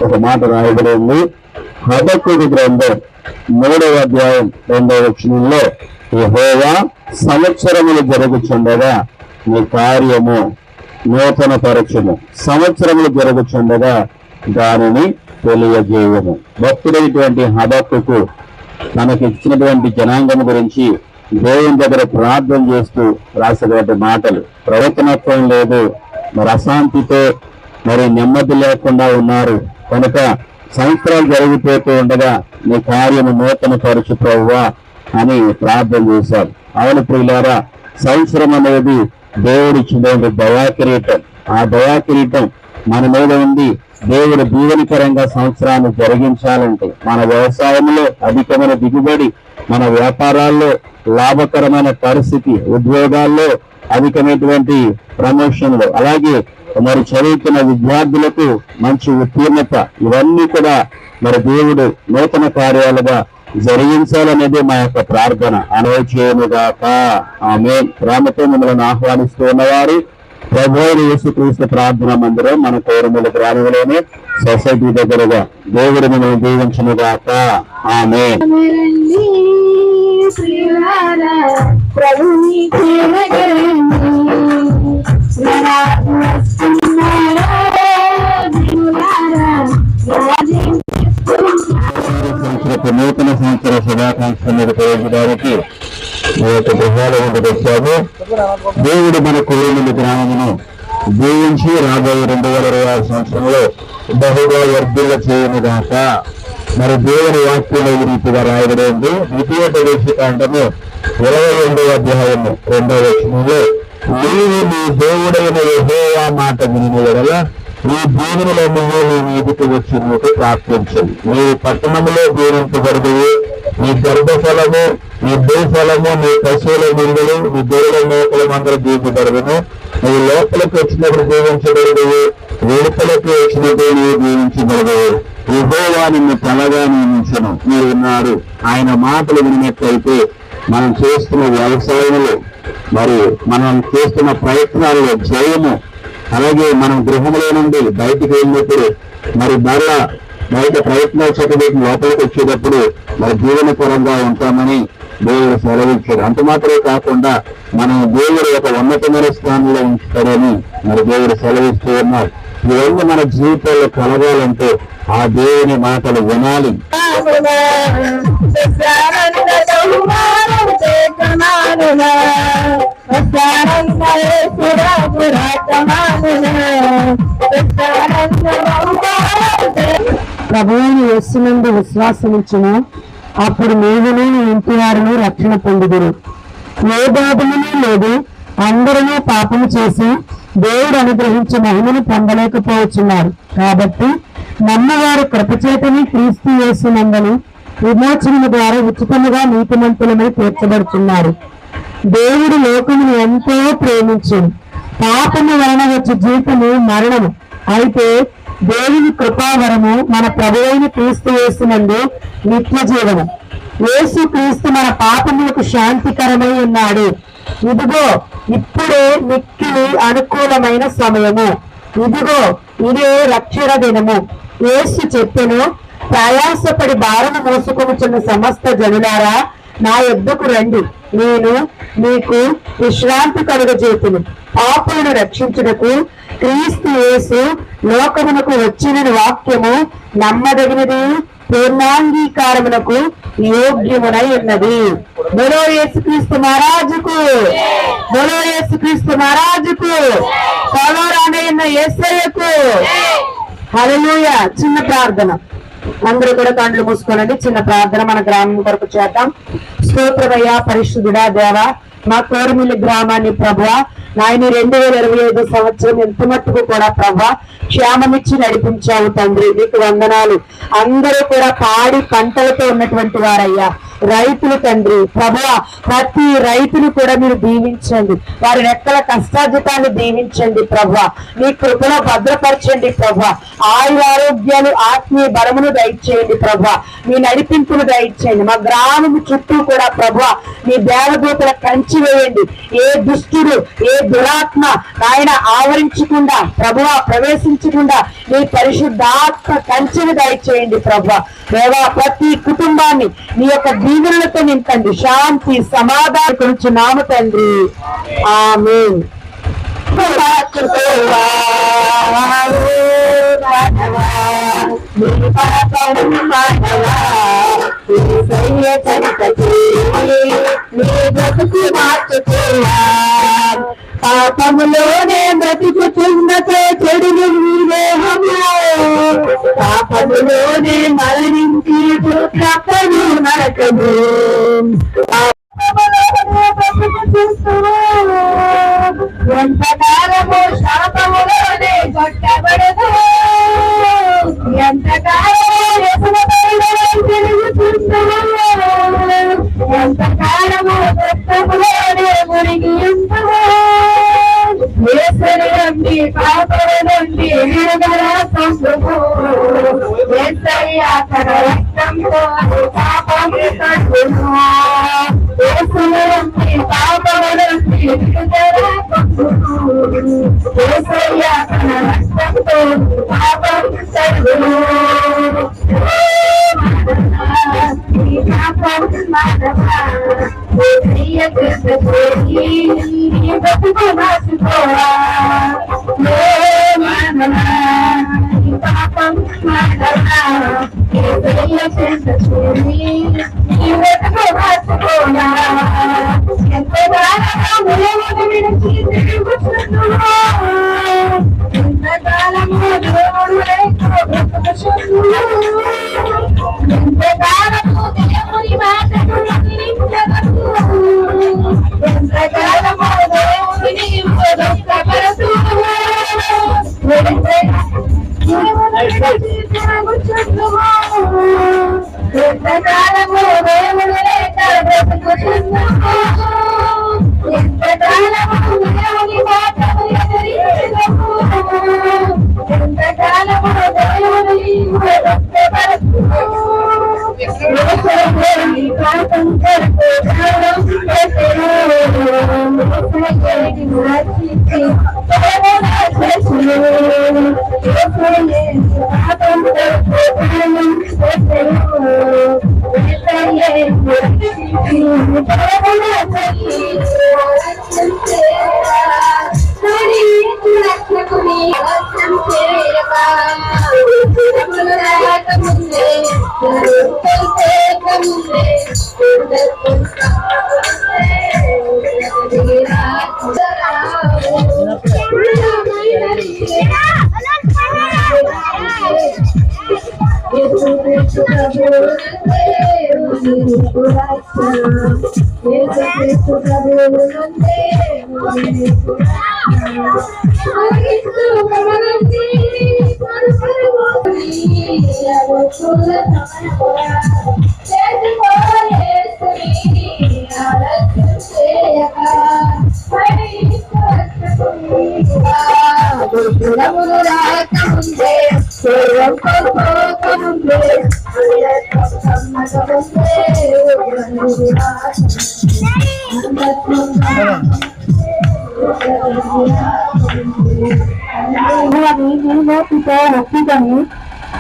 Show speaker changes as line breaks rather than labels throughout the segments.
ఒక మాట రాయబడి ఉంది. హబక్కూకు గ్రంథం 3వ అధ్యాయం 2వ వచనంలో, యెహోవా సంవత్సరములు జరుగుచుండగా నీ కార్యము నూతన పరచుము, సంవత్సరములు జరుగుచుండగా దానిని తెలియజేయము. భక్తుడైనటువంటి హబక్కూకు తనకి ఇచ్చినటువంటి జనాంగం గురించి దేవుని దగ్గర ప్రార్థన చేస్తూ రాసినటువంటి మాటలు. ప్రవర్తనత్వం లేదు, మరి అశాంతితో మరి నెమ్మది లేకుండా ఉన్నారు కనుక సంవత్సరాలు జరిగిపోతూ ఉండగా నీ కార్యము నూతన పరచు ప్రభువా అని ప్రార్థన చేశారు. అవును ప్రియులారా, సంవత్సరం అనేది దేవుడిచ్చినటువంటి దయాకిరీటం. ఆ దయాకిరీటం మన మీద ఉంది. దేవుడు దీవెనకరంగా సంవత్సరాన్ని జరిగించాలంటే మన వ్యవసాయంలో అధికమైన దిగుబడి, మన వ్యాపారాల్లో లాభకరమైన పరిస్థితి, ఉద్యోగాల్లో అధికమైనటువంటి ప్రమోషన్లు, అలాగే మరి చదువుతున్న విద్యార్థులకు మంచి ఉత్తీర్ణత, ఇవన్నీ కూడా మరి దేవుడు నూతన కార్యాలుగా జరిగించాలనేది మా యొక్క ప్రార్థన. అనుభవం చేయనుగాక. ఆమేన్. ప్రేమతో మిమ్మల్ని ఆహ్వానిస్తూ ఉన్నవారు ప్రభువైన యేసుక్రీస్తు ప్రార్థన మందిరం మన కోరమూల గ్రామంలోనే సొసైటీ దగ్గరగా. దేవుడు మిమ్మల్ని దీవించునుగాక. ఆమేన్. నూతన సంవత్సర శుభాకాంక్షలు ప్రయోజనానికి గృహాల ముందుకు వచ్చాము. దేవుడు మన కోరమూల గ్రామమును దీవించి రాబోయే 2026 సంవత్సరంలో బహుగా వర్ధిల్ల చేయనుగాక. మరి దేవుని వాక్యంలో ఈ రీతిగా రాయబడి ఉంది. ద్వితీయోపదేశకాండము 22వ అధ్యాయము 2వ వచనంలో, నీవు నీ దేవుడైన యెహోవా మాట విని ఎడల నీ దీవెనలన్నీ నీ మీదకి వచ్చి నీకు ప్రాప్తించదు. నీ పట్టణంలో దీవించబడదు. నీ గర్భఫలము, నీ భూఫలము, నీ పశువుల మందులు, నీ దేవుల మేకల మందలు దీవించబడదును. నీ లోపలికి వచ్చినప్పుడు దీవించబడదు, వెలుపలకు వచ్చినప్పుడు నీవు దీవించబడదు. యెహోవా నిన్ను తలగా నియమించును. మీరు ఉన్నారు. ఆయన మాటలు విన్నట్లయితే మనం చేస్తున్న వ్యవసాయంలో, మరి మనం చేస్తున్న ప్రయత్నాల్లో జయము, అలాగే మనం గృహంలో నుండి బయటికి వెళ్ళినప్పుడు మరి బయట ప్రయత్నాలు చక్కబెట్టి లోపలికి వచ్చేటప్పుడు మరి జీవనపరంగా ఉంటామని దేవుడు సెలవిచ్చారు. అంత మాత్రమే కాకుండా మనం దేవుడు ఒక ఉన్నతమైన స్థానంలో ఉంచుతాడని మరి దేవుడు సెలవిస్తూ ఉన్నారు. ఇవన్నీ మన జీవితాల్లో కలగాలంటే ఆ దేవుని మాటలు వినాలి.
ప్రభువుని యేసునందు విశ్వాసముంచును, అప్పుడు నీవును నీ ఇంటివారును రక్షణ పొందుదురు. ఏ భేదమును లేదు, అందరూ పాపము చేసి దేవుడు అనుగ్రహించే మహిమను పొందలేకపోవచ్చున్నారు. కాబట్టి నమ్మవారు కృపచేతని క్రీస్తు యేసునందును విమోచనము ద్వారా ఉచితముగా నీతిమంతులమై తీర్చబడుతున్నారు. దేవుడు లోకమును ఎంతో ప్రేమించును. పాపము వలన వచ్చే జీవితము మరణము. అయితే దేవుని కృపావరము మన ప్రభువైన క్రీస్తు యేసునందు నిత్య జీవనం. యేసు క్రీస్తు మన పాపములకు శాంతికరమై ఉన్నాడు. ఇదిగో ఇప్పుడే మిక్కిలి అనుకూలమైన సమయము. ఇదిగో ఇదే రక్షణ దినము. యేసు చెప్పెను, ప్రయాసపడి భారము మోసుకొనుచున్న సమస్త జనులారా నా యొద్దకు రండి, నేను మీకు విశ్రాంతి కలుగజేతును. పాపులను రక్షించుటకు క్రీస్తు యేసు లోకమునకు వచ్చిన వాక్యము నమ్మదగినది, పూర్ణాంగీకారమునకు యోగ్యమునై ఉన్నది. బోలో యేసుక్రీస్తు మహారాజుకు, బోలో యేసుక్రీస్తు మహారాజుకు, కలవరానైన యేసయ్యకు. హల్లెలూయా. చిన్న ప్రార్థన. అందరూ కూడా కళ్ళు మూసుకోనండి. చిన్న ప్రార్థన మన గ్రామం కొరకు చేద్దాం. స్తోత్రమయ్యా పరిశుద్ధుడా దేవా, మా కోరమిల్లి గ్రామాన్ని ప్రభువా నాయన 2025 సంవత్సరం ఎంత మట్టుకు కూడా ప్రభువా క్షేమమిచ్చి నడిపించావు తండ్రి, నీకు వందనాలు. అందరూ కూడా పాడి పంటలతో ఉన్నటువంటి వారయ్యా, రైతులు తండ్రి ప్రభువా, ప్రతి రైతును కూడా మీరు దీవించండి, వారి రెక్కల కష్టార్జితాన్ని దీవించండి ప్రభువా, నీ కృపలో భద్రపరచండి ప్రభువా, ఆయుర ఆరోగ్యాలు ఆత్మీయ బలమును దయచేయండి ప్రభువా, మీ నడిపింపును దయచేయండి. మా గ్రామం చుట్టూ కూడా ప్రభువా నీ దేవదూతల కంచి వేయండి. ఏ దుష్టుడు ఏ దురాత్మ ఆయన ఆవరించకుండా ప్రభువా ప్రవేశించకుండా నీ పరిశుద్ధాత్మ కంచెను దయచేయండి ప్రభువా. దేవా, ప్రతి కుటుంబాన్ని నీ యొక్క దీవెనలతో నింపండి, శాంతి సమాధానం కొంచున్నాము తండ్రి, ఆమేన్. పాపములోనే బ్రతుకుతున్నతో చెడు పాపములోనే మరణించి తప్పను నరకము. ఎంతకాలము శాపములోనే కొట్టబడదు, ఎంతకాలము తిరుగుతుందో, ఎంతకాలము రక్తములోనే మునిగి ఉంటుందో, నుండి పాపల నుండి విడుదల పొందుము. యేసయ్య తన రక్తంతో పాపం కడుగును. యేసు నుండి పాపల నుండి విడుదల పొందుము. యేసయ్య తన రక్తంతో పాపం కడుగును.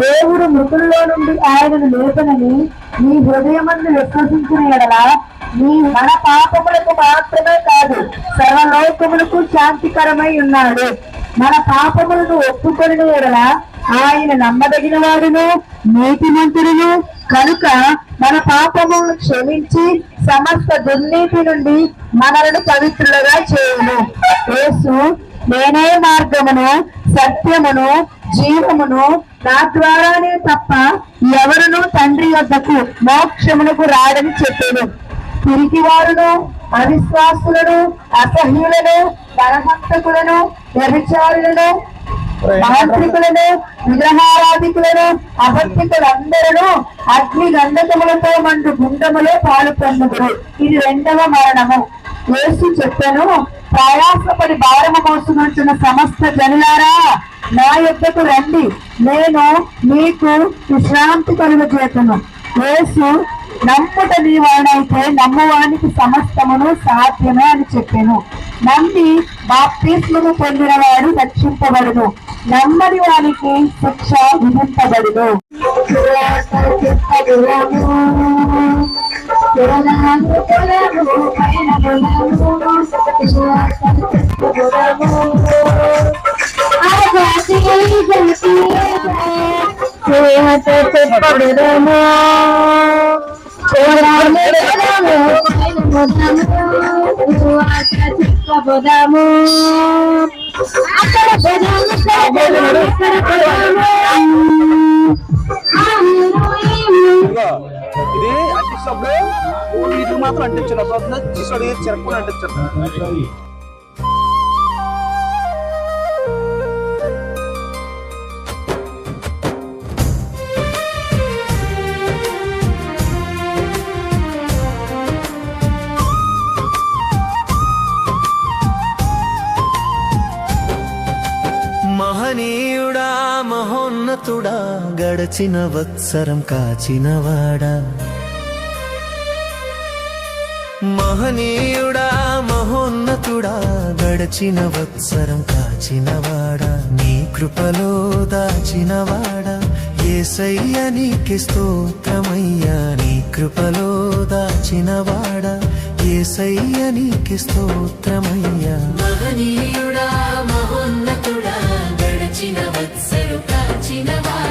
దేవుడు మృతుల్లో నుండి ఆయనను లేపనని నీ హృదయమందు విశ్వసించిన ఎడల నీ మన పాపములకు మాత్రమే కాదు సర్వలోకములకు శాంతికరమై ఉన్నాడు. మన పాపములను ఒప్పుకొనిన ఎడల ఆయన నమ్మదగిన వాడును నీతిమంతుడును కనుక మన పాపములను క్షమించి సమస్త దుర్నీతి నుండి మనలను పవిత్రులుగా చేయును. యేసు నేనే మార్గమును సత్యమును జీవమును నా ద్వారానే తప్ప ఎవరును తండ్రి వద్దకు మోక్షమునకు రాడని చెప్పాను. తిరిగి వారును అవిశ్వాసులను అసహ్యులను బలహంతకులను వ్యభిచారులను మాంత్రికులను విగ్రహారాధికులను అబద్ధికులందరూ అగ్ని గంధకములతో మండు గుండములో పాలు పొందుదురు. ఇది రెండవ మరణము. యేసు చెప్పెను, ప్రయాసపడి భారము మోసుకొనుచున్న సమస్త జనులారా నా యొద్దకు రండి, నేను మీకు విశ్రాంతి కలుగజేతును. యేసు నమ్ముట నీవాడైతే నమ్మువానికి సమస్తమును సాధ్యమే అని చెప్పాను. నమ్మి బాప్తిస్మము పొందిన వాడు రక్షింపబడును, నమ్మని వానికి శిక్ష విధింపబడును.
ఇది అంటించినప్పుడు ఇది మాత్రం అంటించిన చిసుడు చెరకుండా అంటించారు.
మహనీయుడా మహోన్నతుడా గడచిన వత్సరం కాచినవాడా, మహనీయుడా మహోన్నతుడా గడచిన వత్సరం కాచినవాడా, నీ కృపలో దాచినవాడా యేసయ్య నీకే స్తోత్రమయ్యా, నీ కృపలో దాచినవాడా యేసయ్య నీకే స్తోత్రమయ్యా.
మహనీయుడా మహోన్నతుడా గడచిన వత్సరు కాచినవాడా